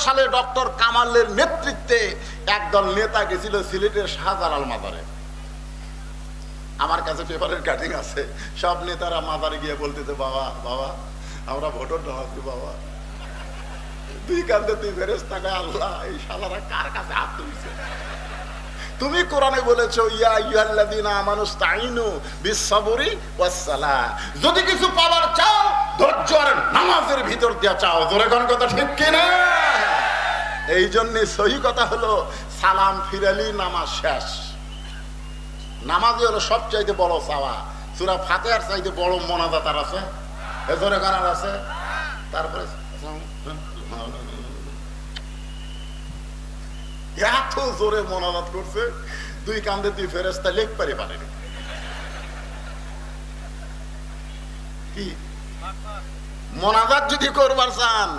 সালে ডক্টর কামালের নেতৃত্বে একদল নেতা গেছিল সিলেটের শাহজালাল মাজারে। আমার কাছে পেপারের কাটিং আছে, সব নেতারা মাজারে গিয়ে বলতেছে, বাবা বাবা আমরা ভোটার ঢাকি বাবা, দুই কান্দে তুই ফেরেশতা, আল্লাহ এই শালারা কার কাছে হাত তুলছে? তুমি কোরআনে বলেছো ইয়া আইয়ুহাল্লাযীনা আমানুস্তাঈনু বিস-সাবরি ওয়াস-সালাহ, যদি কিছু পাওয়ার চাও ধৈর্য আর নামাজের ভিতর দিয়া চাও। জোরে কোন কথা ঠিক কি না? এই জন্য সহি কথা হলো সালাম ফিরালি নামাজ শেষ। নামাজই হলো সবচাইতে বড় চাওয়া। সূরা ফাতিহার চাইতে বড় মোনাজাত আর আছে? জোরে কানার আছে? তারপরে এত জোরে মোনাজাত করছে, দুই কান্দে দুই ফেরেশতা লেখ পারে পারেনি। কি মোনাজাত যদি করবার চান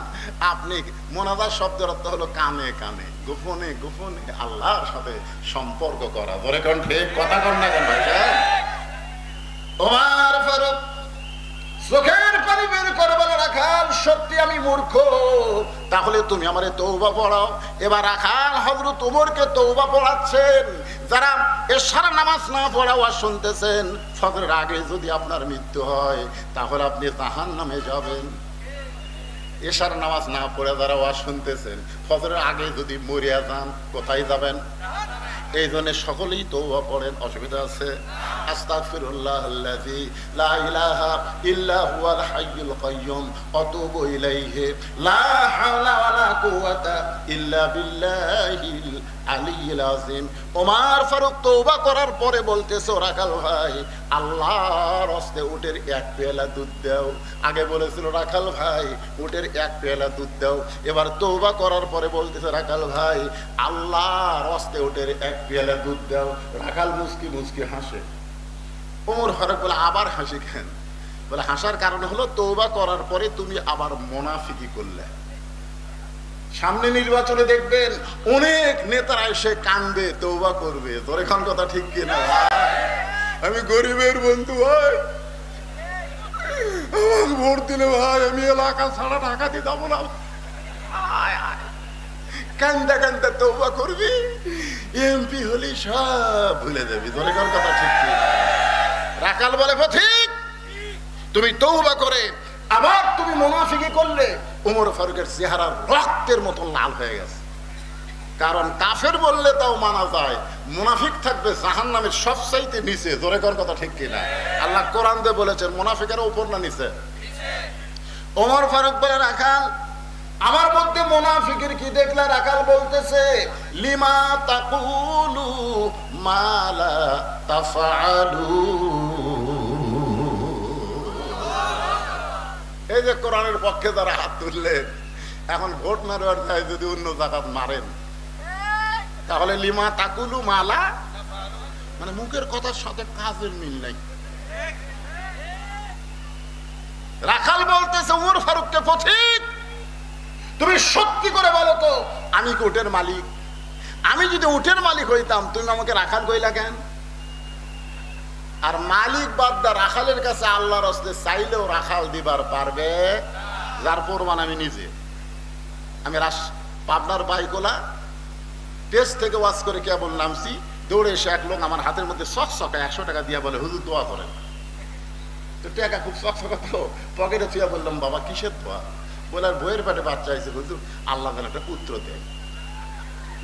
আপনি, মোনাজাত শব্দের অর্থ হলো কানে কানে গোপনে গোপনে আল্লাহর সাথে সম্পর্ক করা। ধরে কোন ঠিক কথা কন না কেন ভাই? ওমর ফারুক চোখের পানি বের করে বলে, রাখাল সত্যি আমি মূর্খ, তাহলে তুমি আমারে তওবা পড়াও। এবার রাখাল হযরত ওমরকে তওবা পড়াচ্ছেন। যারা এশার নামাজ না পড়া ওয়াজ শুনতেছেন, ফজরের আগে যদি আপনার মৃত্যু হয় তাহলে আপনি জাহান্নামে যাবেন। এশার নামাজ না পড়ে যারা ওয়াজ শুনতেছেন, ফজরের আগে যদি মরিয়া যান কোথায় যাবেন? এই জন্য সকলেই তওবা পড়েন, অসুবিধা আছে? আস্তাগফিরুল্লাহাল্লাযী লা ইলাহা ইল্লা হুয়াল হাইয়ুল কাইয়্যুম আতুবু ইলাইহি লা হাওলা ওয়ালা কুওয়াতা ইল্লা বিল্লাহিল আলিয়্যিল আযীম। ওমর ফারুক তওবা করার পরে বলতেছে, রাখাল ভাই আল্লাহর হস্তে উটের এক পেয়ালা দুধ দাও। আগে বলেছিল রাখাল ভাই উটের এক পেয়ালা দুধ দাও, এবার তওবা করার পরে বলতেছে রাখাল ভাই আল্লাহর হস্তে উটের এক পেয়ালা দুধ দাও। রাখাল মুস্কি মুস্কি হাসে। ওমর ফারুক বলে, আবার হাসি কেন? বলে, হাসার কারণ হলো তওবা করার পরে তুমি আবার মুনাফিকি করলে। সামনে নির্বাচনে দেখবেন অনেক নেতারা এসে কান্দে তওবা করবে। তোর এখন কথা ঠিক কিনা? আমি গরিবের বন্ধু ভাই, আমার ভোট দিলে ভাই আমি এলাকা ছাড়া ঢাকা দিয়ে যাবো না। কান্দা কান্দা তওবা করবি, এমপি হলি সব ভুলে যাবি। তোর এখন কথা ঠিক কিনা? রাখাল বলে, ঠিক, তুমি তওবা করে আবার তুমি মুনাফিকি করলে। ওমর ফারুকের চেহারা রক্তের মতো লাল হয়ে গেছে। কারণ কাফের বললে তাও মানা যায়, মুনাফিক থাকবে জাহান্নামের সবচাইতে নিচে। জোরে কর কথা ঠিক কিনা? আল্লাহ কোরআন দিয়ে বলেছেন মুনাফিকের উপর না নিচে? ওমর ফারুক বলে, রাখাল আমার মধ্যে মুনাফিকের কি দেখলা? রাখাল বলতেছে, লিমা তাকুলু মা লা তাফআলু। এই যে কোরআনের পক্ষে যারা হাত তুললেন, এখন ভোট মারবার যায় যদি অন্য জায়গাত মারেন তাহলে লিমা তাকুলু মালা, মানে মুখের কথার সাথে কাজের মিল নাই। রাখাল বলতেছে ওমর ফারুককে, পথিক তুমি সত্যি করে বলো তো আমি কি উটের মালিক? আমি যদি উটের মালিক হইতাম তুমি আমাকে রাখাল কইলা কেন? আর মালিক বাদ দা রাখালের কাছে আল্লাহর হস্তে চাইলেও রাখাল দিবার পারবে, যার প্রমাণ আমি নিজে। আমি পাবনার বাইকোলা টেস্ট থেকে ওয়াজ করে কেবল নামছি, দৌড়ে এসে এক লোক আমার হাতের মধ্যে চকচকা 100 টাকা দিয়া বলে, হুজুর দোয়া করেন। তো টাকা খুব চকচকা তো, পকেটে থুয়া বললাম, বাবা কিসের দোয়া? বলে, আর বইয়ের পেটে বাচ্চা হয়েছে হুজুর, আল্লাহ যেন একটা পুত্র দেয়।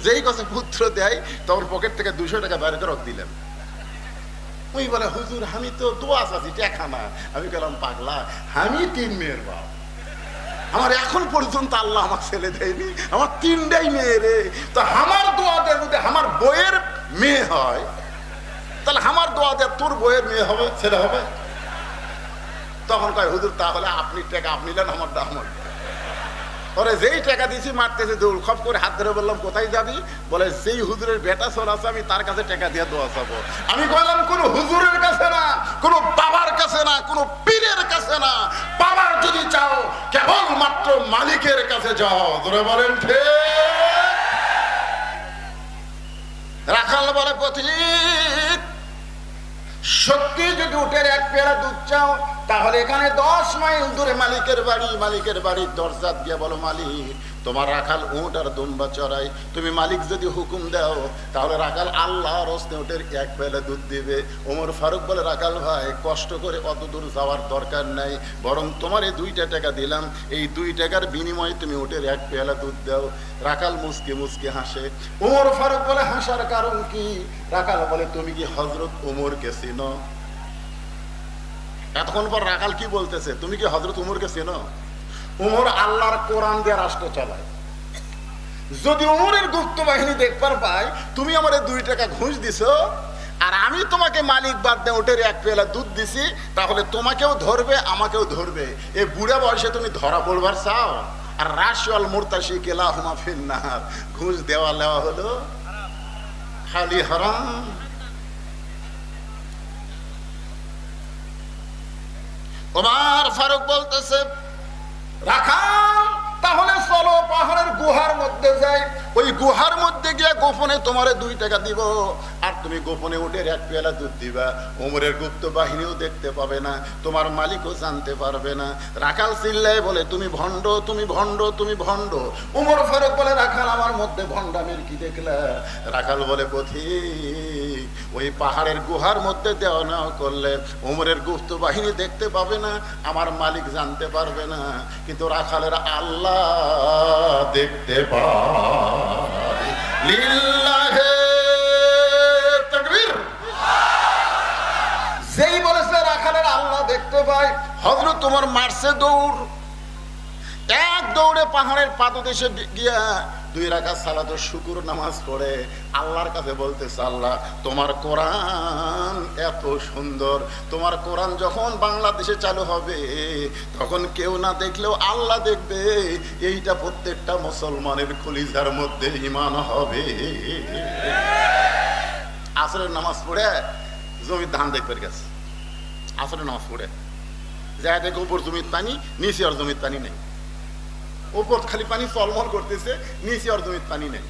যেই কথা পুত্র দেয় তখন পকেট থেকে 200 টাকা বের করে দিলেন। ওই বলে, হুজুর আমি তো দোয়া চাচ্ছি টাকা না। আমি গেলাম, পাগলা আমি 3 মেয়ের বাপ, আমার এখন পর্যন্ত আল্লাহ আমার ছেলে দেয়নি, আমার 3টাই মেয়ে রে। তো আমার দোয়া দেয় যদি আমার বইয়ের মেয়ে হয়, তাহলে আমার দোয়া দেয় তোর বইয়ের মেয়ে হবে, ছেলে হবে। তখন কয়, হুজুর তাহলে আপনি টাকা আপনি নেন, আমারটা আমার। ওরে যেই টাকা দিয়েছি মারতেছে দৌড়, খপ করে হাত ধরে বললাম, কোথায় যাবি? বলে, যেই হুজুরের বেটা ছোট আছে আমি তার কাছে টাকা দিয়ে দোয়া চাবো। আমি বললাম, কোন হুজুরের কাছে না, কোন বাবার কাছে না, কোন পীরের কাছে না। বাবার যদি চাও কেবল মাত্র মালিকের কাছে যাও। ধরে বলেন ঠিক? রাখাল বলে, পথিক সত্যি যদি উটের এক পেয়ালা দুধ চাও তাহলে এখানে 10 মাইল দূরে মালিকের বাড়ি। মালিকের বাড়ির দরজা দিয়ে বলো, মালিক তোমার রাখাল উট আর দুম্বা চড়াই, তুমি মালিক যদি হুকুম দাও তাহলে রাখাল আল্লাহর হস্তে উটের এক বেলা দুধ দিবে। ওমর ফারুক বলে, রাখাল ভাই কষ্ট করে অত দূর যাওয়ার দরকার নাই, বরং তোমার এই 2 টাকা দিলাম, এই 2 টাকার বিনিময়ে তুমি উটের এক পেয়ালা দুধ দাও। রাখাল মুসকে মুসকে হাসে। ওমর ফারুক বলে, হাসার কারণ কি? রাখাল বলে, তুমি কি হযরত ওমরকে চেনো? এতক্ষণ পর রাখাল কি বলতেছে, তুমি কি হযরত ওমরকে চেনো? ওমর আল্লাহর কোরআন দিয়ে রাষ্ট্র চালায়। যদি ওমরের গুপ্ত বাহিনী দেখবার পাই তুমি আমার 2 টাকা ঘুষ দিছো আর আমি তোমাকে মালিক বাদ দিয়ে ওটের এক পেয়ালা দুধ দিছি, তাহলে তোমাকেও ধরবে আমাকেও ধরবে। এই বুড়া বয়সে তুমি ধরা পড়বার চাও? আর রাশিয়াল মুরতাশি কেলাহুমা ফিন্নার, ঘুষ দেওয়া লেওয়া হলো খালি হারাম। ওমর ফারুক বলতেছে, রাখাল তাহলে চলো পাহাড়ের গুহার মধ্যে যাই, ওই গুহার মধ্যে গিয়ে গোপনে তোমারে 2 টাকা দিব আর তুমি গোপনে উটের এক পেয়ালা দুধ দিবা। ওমরের গুপ্ত বাহিনীও দেখতে পাবে না, তোমার মালিকও জানতে পারবে না। রাখাল চিল্লায় বলে, তুমি ভণ্ড, তুমি ভণ্ড, তুমি ভণ্ড। ওমর ফারুক বলে, রাখাল আমার মধ্যে ভণ্ডামির কি দেখলা? রাখাল বলে, পথিক ওই পাহাড়ের গুহার মধ্যে দেওয়া নেওয়া করলে ওমরের গুপ্ত বাহিনী দেখতে পাবে না, আমার মালিক জানতে পারবে না, কিন্তু রাখালের আল্লাহ দেখতে পায়। লিল্লাহে তাকবীর। যেই বলেছে রাখালের আল্লাহ দেখতে পায়, হযরত তোমার মারছে দৌড়, এক দৌড়ে পাহাড়ের পাদদেশে গিয়া 2 রাকাত সালাতুল শুকর নামাজ পড়ে আল্লাহর কাছে বলতেছে, আল্লাহ তোমার কোরআন এত সুন্দর, তোমার কোরআন যখন বাংলাদেশে চালু হবে তখন কেউ না দেখলেও আল্লাহ দেখবে, এইটা প্রত্যেকটা মুসলমানের কলিজার মধ্যে ঈমান হবে। আসরের নামাজ পড়ে জমির ধান দেখবার গেছে, আসরের নামাজ পড়ে যা দেখে উপর জমির পানি, নিচে আর জমির পানি নেই, উপর খালি পানি চলমল করতেছে, নিচে আর জমির পানি নেই।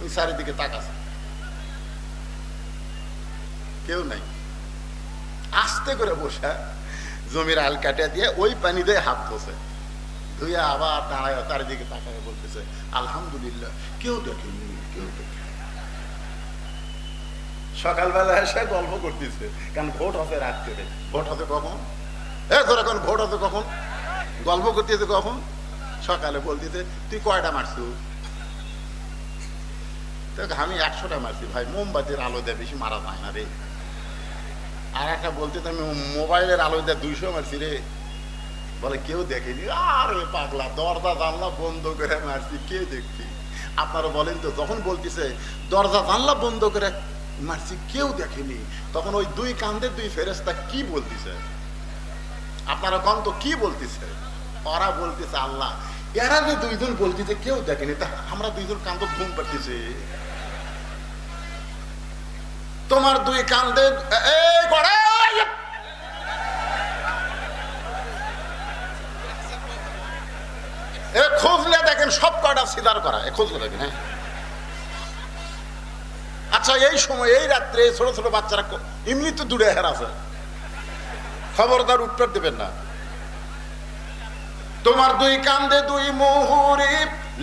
ওই চারিদিকে তাকাছে, কেউ নাই। আস্তে করে বসে জমির আল কাটা দিয়ে ওই পানি দিয়ে হাত ধোছে, ধুয়ে আবার দাঁড়ায় চারিদিকে তাকায় বলতেছে, আলহামদুলিল্লাহ কেউ দেখেনি, কেউ দেখেনি। সকালবেলা এসে গল্প করতেছে, কারণ ভোট হবে রাত করে। ভোট হবে কখন? ধর এখন ভোট হবে কখন? গল্প করতেছে কখন? সকালে বলতেছে, তুই কয়টা মারছু? আমি 100টা মারছি ভাই, মোমবাতির আলো দেয় বেশি মারা যায় না রে। আর একটা বলতে আমি মোবাইলের আলো দেয় 200 মারছি রে। বলে কেউ দেখেনি। আরে পাগলা, দরজা জানলা বন্ধ করে মারছি, কে দেখছি? আপনারা বলেন তো, যখন বলতেছে দরজা জানলা বন্ধ করে মারছি কেউ দেখেনি, তখন ওই 2 কাঁধের 2 ফেরেশতা কি বলতেছে? আপনারা কন তো কি বলতেছে? ওরা বলতেছে আল্লাহ, এরা যে 2 জন বলতেছে কেউ দেখেনি, তা আমরা 2 জন কাঁধ ঘুম পাড়তেছে। তোমার 2 কাঁধে খুঁজলে দেখেন সব কয়টা সিদার করা, খুঁজলে দেখেন। হ্যাঁ আচ্ছা, এই সময় এই রাত্রে ছোট ছোট বাচ্চারা এমনি তো দূরে হের আছে, খবরদার উত্তর দেবেন না। তোমার 2 কাঁধে 2 মুহুরি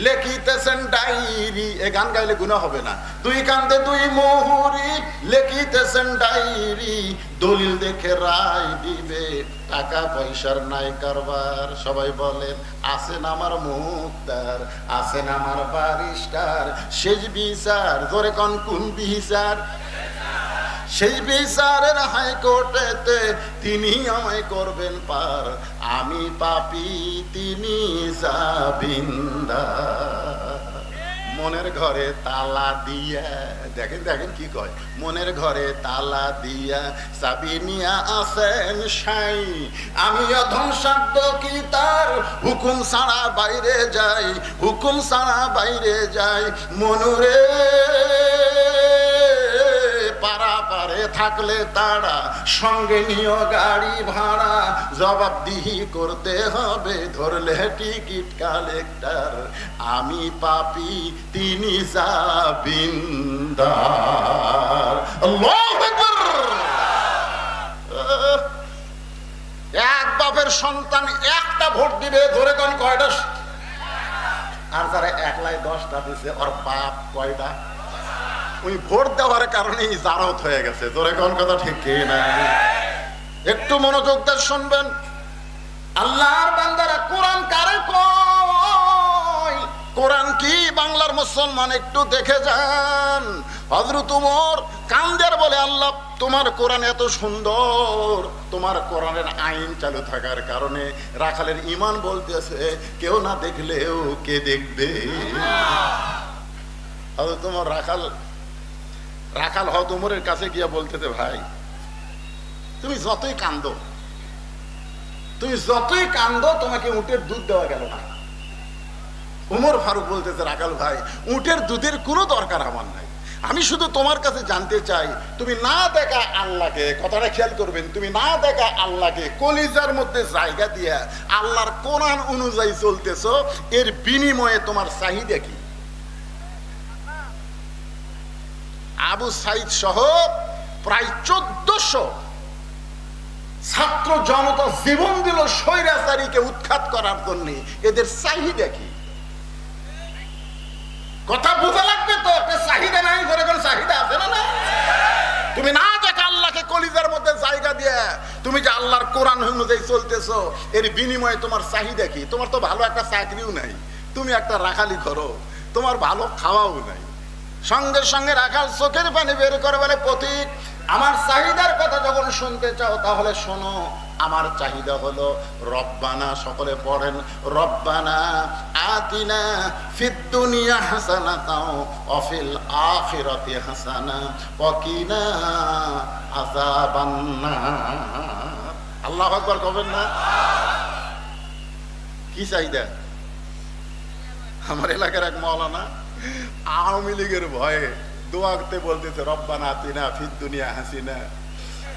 লেখিতেছেন ডায়েরি, এ গান গাইলে গুনাহ হবে না। 2 কাঁধে 2 মুহুরি লেখিতেছেন ডায়েরি, দলিল দেখে রায় দিবে, টাকা পয়সার নাই কারবার। সবাই বলেন, আছেন আমার মুক্তার, আছেন আমার বারিস্টার, শেষ বিচার জোরে কোন কোন বিচার? সেই বিচারের হাইকোর্টেতে তিনি আমায় করবেন পার, আমি পাপী তিনি জামিনদার। মনের ঘরে তালা দিয়া, দেখেন দেখেন কি কয়, মনের ঘরে তালা দিয়া চাবি নিয়া আছেন সাই, আমি অধমসাধ্য কি তার হুকুম ছাড়া বাইরে যাই, হুকুম ছাড়া বাইরে যাই। মনুরে পারাপারে থাকলে তারা সঙ্গে নিও গাড়ি ভাড়া, জবাবদিহি করতে হবে ধরলে টিকিট কালেক্টর, আমি পাপী তিনি জামিনদার। আল্লাহু আকবার। এক বাপের সন্তান একটা ভোট দিবে, ধরে কোন কয়টা? আর যারা একলাই 10টা দিছে ওর বাপ কয়টা? ওই ভোট দেওয়ার কারণেই জারত হয়ে গেছে। জোরে কোন কথা ঠিক কি না? একটু মনোযোগ দিয়ে শুনবেন। আল্লাহর বান্দারা, কোরআন কারে কয়? কোরআন কি বাংলার মুসলমান? একটু দেখে যান। হযরত ওমর কান্দের বলে, আল্লাহ তোমার কোরআন এত সুন্দর, তোমার কোরআনের আইন চালু থাকার কারণে রাখালের ঈমান বলতেছে কেউ না দেখলেও কে দেখবে। হযরত ওমর রাখাল হযরত ওমরের কাছে গিয়ে বলতেছে, ভাই তুমি যতই কান্দো তোমাকে উটের দুধ দেওয়া গেল না। ওমর ফারুক বলতেছে, রাখাল ভাই উটের দুধের কোনো দরকার আমার নাই, আমি শুধু তোমার কাছে জানতে চাই তুমি না দেখা আল্লাহকে, কথাটা খেয়াল করবেন, তুমি না দেখা আল্লাহকে কলিজার মধ্যে জায়গা দিয়া আল্লাহর কোরআন অনুযায়ী চলতেছো, এর বিনিময়ে তোমার চাহিদা কি? আবু সাইদ সহ প্রায় 1400 ছাত্র জনতা জীবন দিল স্বৈরাচারীকে উৎখাত করার জন্য। এদের চাহিদা কি? কথা বোঝা লাগবে তো। চাহিদা নাই করে কোন চাহিদা আছে না? তুমি না দেখা আল্লাহকে কলিজার মধ্যে জায়গা দিয়ে তুমি যে আল্লাহর কোরআন অনুযায়ী চলতেছো, এর বিনিময়ে তোমার চাহিদা কি? তোমার তো ভালো একটা চাকরিও নাই, তুমি একটা রাখালি করো, তোমার ভালো খাওয়াও নাই। সঙ্গে সঙ্গে রাখাল চোখের পানি বের করে বলে, পথিক আমার চাহিদার কথা যখন শুনতে চাও তাহলে শোনো। আমার চাহিদা হলো রব্বানা, সকলে পড়েন, রব্বানা আতিনা ফিদ দুনিয়া হাসানাতাও ওয়া ফিল আখিরাতি হাসানা ওয়া কিনা আযাবান নার। আল্লাহু আকবার কবেন না? কি চাহিদা? আমার এলাকার এক মাওলানা আওয়ামী লীগের ভয়ে দোয়া করতে বলতেছে, রব্বানা আতিনা ফিদ দুনিয়া হাসিনা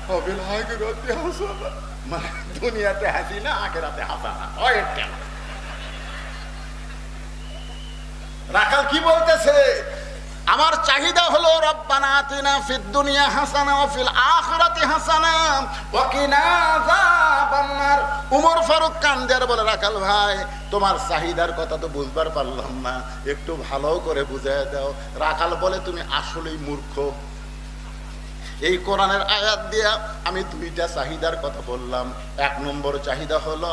ওয়া ফিল আখিরাতি হাসানা, মানে দুনিয়াতে হাসিনা আখিরাতে হাসানা। রাখাল কি বলতেছে? আমার চাহিদা হলো রব্বানা আতিনা ফিদ দুনিয়া হাসানা ওয়া ফিল আখিরাতি হাসানা ওয়া কিনা আযাবান নার। ওমর ফারুক কান্দের বলে, রাখাল ভাই তোমার চাহিদার কথা তো বুঝবার পারলাম না, একটু ভালো করে বুঝায় দাও। রাখাল বলে, তুমি আসলেই মূর্খ। এই কোরআনের আয়াত দিয়া আমি 2টা চাহিদার কথা বললাম। 1 নম্বর চাহিদা হলো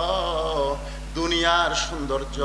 দুনিয়ার সৌন্দর্য।